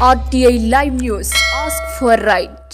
RTI Live News. Ask for right.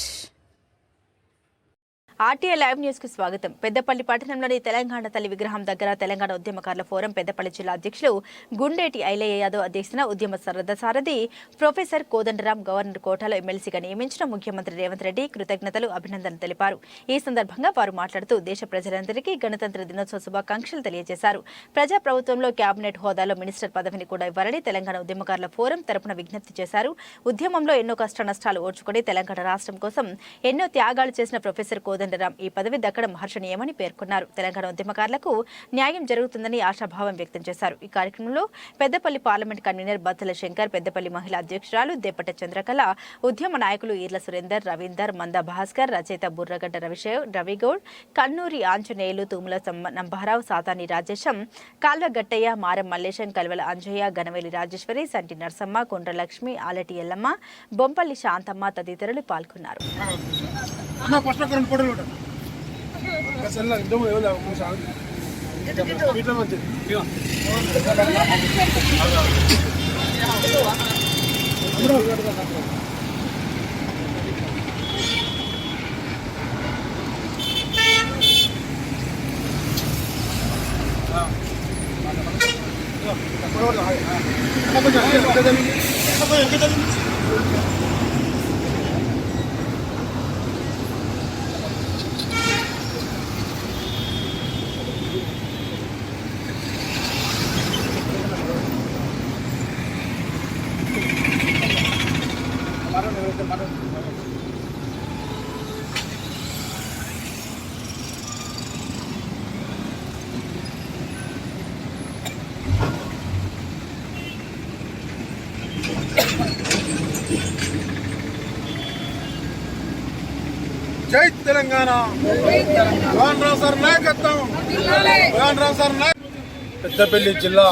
RTI live news కు స్వాగతం. పెద్దపల్లి పట్టణంలోని తెలంగాణ తల్లి విగ్రహం దగ్గర తెలంగాణ ఉద్యమకారుల ఫోరం పెద్దపల్లి జిల్లా అధ్యక్షులు గుండేటి ఐలయ్య యాదవ్ అధ్యక్షతన ఉద్యమ సారథి ప్రొఫెసర్ కోదండరాం గవర్నర్ కోటాలో ఎమ్మెల్సీగా నియమించిన ముఖ్యమంత్రి రేవంత్ రెడ్డి కృతజ్ఞతలు అభినందనలు తెలిపారు. ఈ సందర్భంగా వారు మాట్లాడుతూ దేశ ప్రజలందరికీ గణతంత్ర దినోత్సవ శుభాకాంక్షలు తెలియజేశారు. ప్రజా ప్రభుత్వంలో కేబినెట్ హోదాలో మినిస్టర్ పదవిని కూడా ఇవ్వాలని తెలంగాణ ఉద్యమకారుల ఫోరం తరపున విజ్ఞప్తి చేశారు. ఉద్యమంలో ఎన్నో కష్ట నష్టాలు ఓర్చుకుని తెలంగాణ రాష్ట్రం కోసం ఎన్నో త్యాగాలు చేసిన ప్రొఫెసర్ కోదండరాం ఈ పదవి దక్కడం హర్షణీయమని పేర్కొన్నారు. తెలంగాణ ఉద్యమకారులకు న్యాయం జరుగుతుందని ఆశాభావం వ్యక్తం చేశారు. ఈ కార్యక్రమంలో పెద్దపల్లి పార్లమెంట్ కన్వీనర్ బత్తల శంకర్, పెద్దపల్లి మహిళా అధ్యక్షురాలు దేపట చంద్రకళ, ఉద్యమ నాయకులు ఈర్ల సురేందర్, రవీందర్, మంద భాస్కర్, రచయిత బుర్రగడ్డ రవిగౌడ్, కన్నూరి ఆంజనేయులు, తూముల నంబారావు, సాతాని రాజేశం, కాల్వ గట్టయ్య, మారం మల్లేశం, కల్వల అంజయ్య, గనవేలి రాజేశ్వరి, సంటి నర్సమ్మ, కొండ్రలక్ష్మి, ఆలటి ఎల్లమ్మ, బొంపల్లి శాంతమ్మ తదితరులు పాల్గొన్నారు. జై తెలంగాణ. గవర్నర్ సార్ నాయకత్వం. గవర్నర్ సార్ పెద్దపల్లి జిల్లా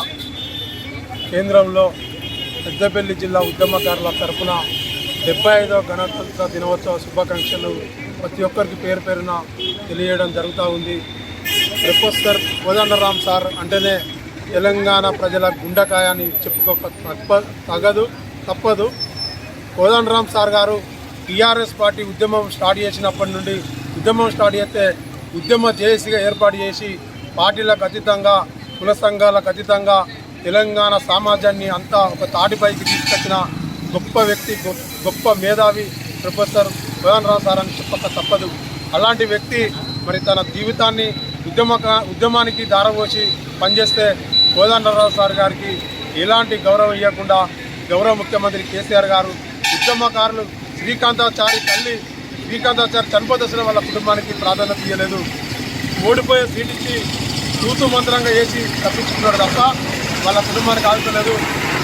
కేంద్రంలో పెద్దపల్లి జిల్లా ఉద్యమకారుల తరఫున 75వ గణతంత్ర దినోత్సవ శుభాకాంక్షలు ప్రతి ఒక్కరికి పేరు పేరున తెలియడం జరుగుతూ ఉంది. ప్రొఫెసర్ కోదండరాం సార్ అంటేనే తెలంగాణ ప్రజల గుండెకాయ అని చెప్పుకోక తప్పదు. కోదండరాం సార్ గారు టీఆర్ఎస్ పార్టీ ఉద్యమం స్టార్ట్ చేసినప్పటి నుండి ఉద్యమం స్టార్ట్ చేస్తే ఉద్యమ జేఏసీగా ఏర్పాటు చేసి పార్టీలకు అతీతంగా కుల సంఘాలకు అతీతంగా తెలంగాణ సమాజాన్ని అంతా ఒక తాటిపైకి తీసుకొచ్చిన గొప్ప వ్యక్తి, గొప్ప మేధావి ప్రొఫెసర్ కోదండరాం సార్ అని చెప్పక తప్పదు. అలాంటి వ్యక్తి మరి తన జీవితాన్ని ఉద్యమానికి దారపోసి పనిచేస్తే కోదండరాం సార్ గారికి ఎలాంటి గౌరవం ఇవ్వకుండా గౌరవ ముఖ్యమంత్రి కేసీఆర్ గారు ఉద్యమకారులు శ్రీకాంతాచారి తల్లి శ్రీకాంతాచారి చనిపోదశల వాళ్ళ కుటుంబానికి ప్రాధాన్యత ఇవ్వలేదు. ఓడిపోయే సీట్ ఇచ్చి తూతు మంత్రంగా వేసి తప్పించుకున్నాడు తప్ప వాళ్ళ కుటుంబానికి ఆదుకోలేదు.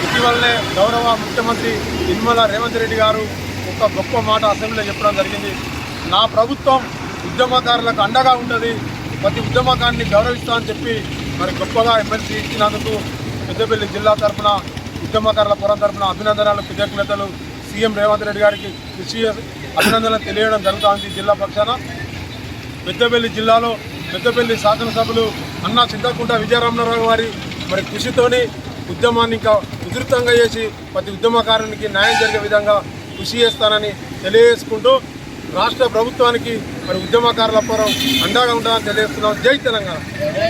ఇటీవలనే గౌరవ ముఖ్యమంత్రి నిర్మలా రేవంత్ రెడ్డి గారు ఒక గొప్ప మాట అసెంబ్లీలో చెప్పడం జరిగింది. నా ప్రభుత్వం ఉద్యమకారులకు అండగా ఉంటుంది, ప్రతి ఉద్యమకాన్ని గౌరవిస్తామని చెప్పి మరి గొప్పగా ఎమ్మెల్సీ ఇచ్చినందుకు పెద్దపల్లి జిల్లా తరఫున ఉద్యమకారుల ఫోరం తరఫున అభినందనలు, కృతజ్ఞతలు సీఎం రేవంత్ రెడ్డి గారికి అభినందనలు తెలియడం జరుగుతుంది. జిల్లా పక్షాన పెద్దపల్లి జిల్లాలో పెద్దపల్లి శాసనసభ్యులు అన్నా చింతకుంట విజయరామరావు గారి మరి కృషితోని ఉద్యమాన్ని ఇంకా ఉధృతంగా చేసి ప్రతి ఉద్యమకారునికి న్యాయం జరిగే విధంగా కృషి చేస్తానని తెలియజేసుకుంటూ రాష్ట్ర ప్రభుత్వానికి మరి ఉద్యమకారుల ఫోరం అండగా ఉండాలని తెలియజేస్తున్నాం. జై తెలంగాణ.